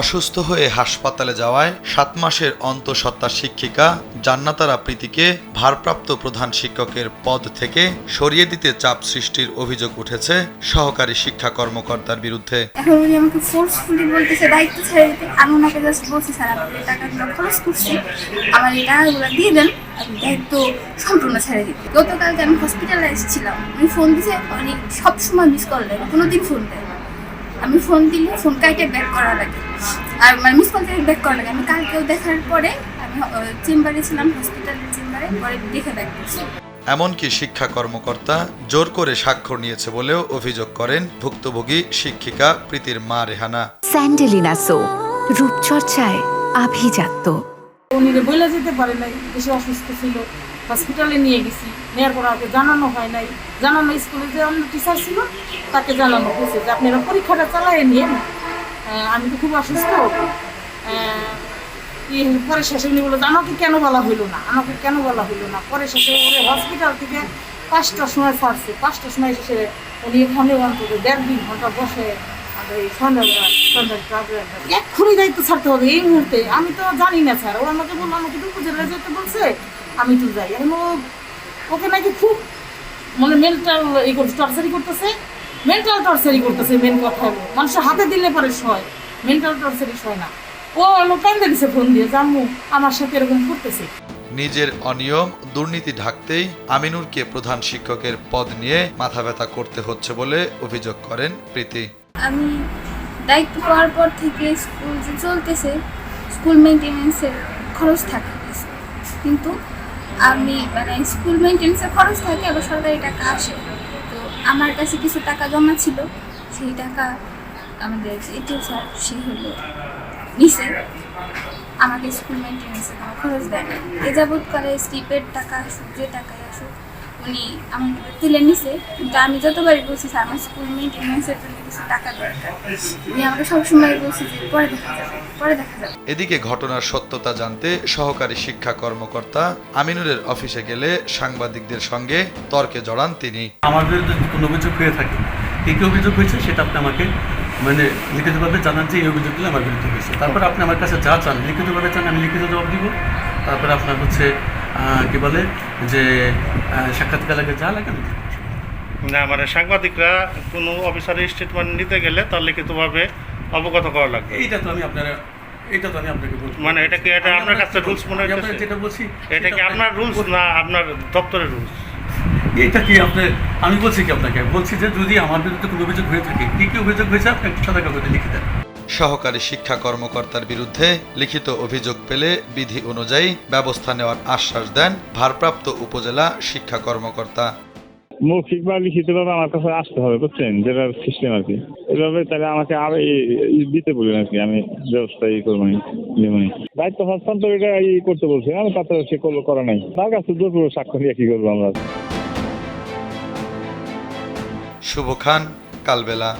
অসুস্থ হয়ে হাসপাতালে যাওয়ায় 7 মাসের অন্তঃসত্ত্বা শিক্ষিকা জান্নাতারা প্রীতিকে ভারপ্রাপ্ত প্রধান শিক্ষকের পদ থেকে সরিয়ে দিতে চাপ সৃষ্টির অভিযোগ উঠেছে সহকারী শিক্ষা কর্মকর্তার বিরুদ্ধে। এখন উনি আমাকে ফোর্সফুলি বলতেছে দায়িত্ব ছেড়ে দিতে। আমি ওনাকে জাস্ট বলছি, স্যার আপনি এই টাকাগুলো খরচ করছি, আমার এই টাকাগুলো দিয়ে দেন, আমি দায়িত্ব সম্পূর্ণ ছেড়ে দিতে। গতকালকে আমি হসপিটালাইজ ছিলাম, উনি ফোন দিছে, উনি সবসময় মিস কল দেয়, কোনোদিন ফোন দেয় না। আমি ফোন দিলে ফোন কাইটে ব্যাক করা লাগে, আর মানে মিস কল থেকে ব্যাক করা লাগে। আমি কালকেও দেখার পরে আমি চেম্বারে ছিলাম, হসপিটালের চেম্বারে, পরে দেখে ব্যাক করছি। এমনকি শিক্ষা কর্মকর্তা জোর করে স্বাক্ষর নিয়েছে বলেও অভিযোগ করেন ভুক্তভোগী শিক্ষিকা প্রীতির মা রেহানা। স্যান্ডেলিনা সো, রূপচর্চায় আভিজাত্য। উনি বলে যেতে পারে নাই, বেশি অসুস্থ ছিল, হসপিটালে নিয়ে গেছি, নেওয়ার পর আগে জানানো হয় নাই। জানানো স্কুলে যে অন্য টিচার ছিল তাকে জানানো হয়েছে যে আপনারা পরীক্ষাটা চালায় নিয়ে, আমি তো খুব অসুস্থ। পরে শেষে উনি বললো আমাকে কেন বলা হইলো না, আমাকে কেন বলা হইলো না। পরে শেষে ওরে হসপিটাল থেকে 5টার সময় ছাড়ছে, 5টার সময় এসে উনি এখানে অন্তত 1.5 ঘন্টা বসে এক্ষুনি দায়িত্ব ছাড়তে হবে এই মুহূর্তে। আমি তো জানি না স্যার, ও আমাকে বললো আমাকে তো উপজেলায় যেতে বলছে, আমি তো যাই। এখন ওকে নাকি খুব মানে মেন্টাল টর্চারি করতেছে, মেন্টাল টর্চারি করতেছে। মেন কথা হলো মানুষের হাতে দিলে পরে সয়, মেন্টাল টর্চারি সয় না। ও কান্দে দিছে ফোন দিয়ে, জাম্মু আমার সাথে এরকম করতেছে। নিজের অনিয়ম দুর্নীতি ঢাকতেই আমিনুরকে প্রধান শিক্ষকের পদ নিয়ে মাথা ব্যথা করতে হচ্ছে বলে অভিযোগ করেন প্রীতি। আমি দায়িত্ব পাওয়ার পর থেকে স্কুল যে চলতেছে, স্কুল মেনটেন্যান্সের খরচ থাকতেছে, কিন্তু আমি মানে স্কুল মেনটেন্যান্সের খরচ থাকে, আবার সরকারি টাকা আসে। তো আমার কাছে কিছু টাকা জমা ছিল, সেই টাকা আমাদের এটিও স্যার সে হলো নিচে আমাকে স্কুল মেনটেন্যান্সের কোনো খরচ দেয় না। এ যাবৎকালে স্টিপের টাকা আসুক, যে টাকায় আসুক, উনি আমাকে তুলে নিছে। কিন্তু আমি যতবারই বলছি স্যার আমার স্কুল মেনটেন্যান্সের জন্য কিছু টাকা দরকার, উনি আমাকে সবসময় বলছি যে পরে দেখা যাবে, পরে দেখা যাবে। এদিকে ঘটনার সত্যতা জানতে সহকারী শিক্ষা কর্মকর্তা আমিনুরের অফিসে গেলে সাংবাদিকদের সঙ্গে তর্কে জড়ান তিনি। আমার বিরুদ্ধে কোনো অভিযোগ হয়ে থাকে, কী অভিযোগ হয়েছে সেটা আপনি আমাকে মানে লিখিতভাবে জানান যে এই অভিযোগগুলো আমার বিরুদ্ধে হয়েছে। তারপর আপনি আমার কাছে যা চান লিখিতভাবে চান, আমি লিখিত জবাব দিব। তারপরে আপনার হচ্ছে কী বলে যে সাক্ষাৎকার লাগে, যা লাগে না, মানে সাংবাদিকরা কোনো অফিসারের স্টেটমেন্ট নিতে গেলে তার লিখিতভাবে অবগত করা লাগবে। এটা তো আমি আপনাকে বলছি। মানে এটা কি এটা আপনার কাছে রুলস মনে হচ্ছে? যেটা বলছি এটা কি আপনার রুলস না আপনার দপ্তরের রুলস? এটা কি আপনার, আমি বলছি কি আপনাকে বলছি যে যদি আমার বিরুদ্ধে কোনো অভিযোগ হয়ে থাকে, কী অভিযোগ হয়েছে আপনি একটু সাদা কাগজে লিখে দেন। সহকারী শিক্ষা কর্মকর্তার বিরুদ্ধে লিখিত অভিযোগ পেলে বিধি অনুযায়ী ব্যবস্থা নেওয়ার আশ্বাস দেন ভারপ্রাপ্ত উপজেলা শিক্ষা কর্মকর্তা। মৌখিক বা লিখিতভাবে আমার কাছে আসতে হবে, বুঝছেন, যেটা সিস্টেম আর কি। এভাবে তাহলে আমাকে আরো দিতে বলবেন আর কি, আমি ব্যবস্থা করবো দায়িত্ব হস্তান্তর এটা করতে বলছি, আমি তাতে সে করা নাই, তার কাছে দুটো স্বাক্ষর নিয়ে কি করবো আমরা। শুভ খান, কালবেলা।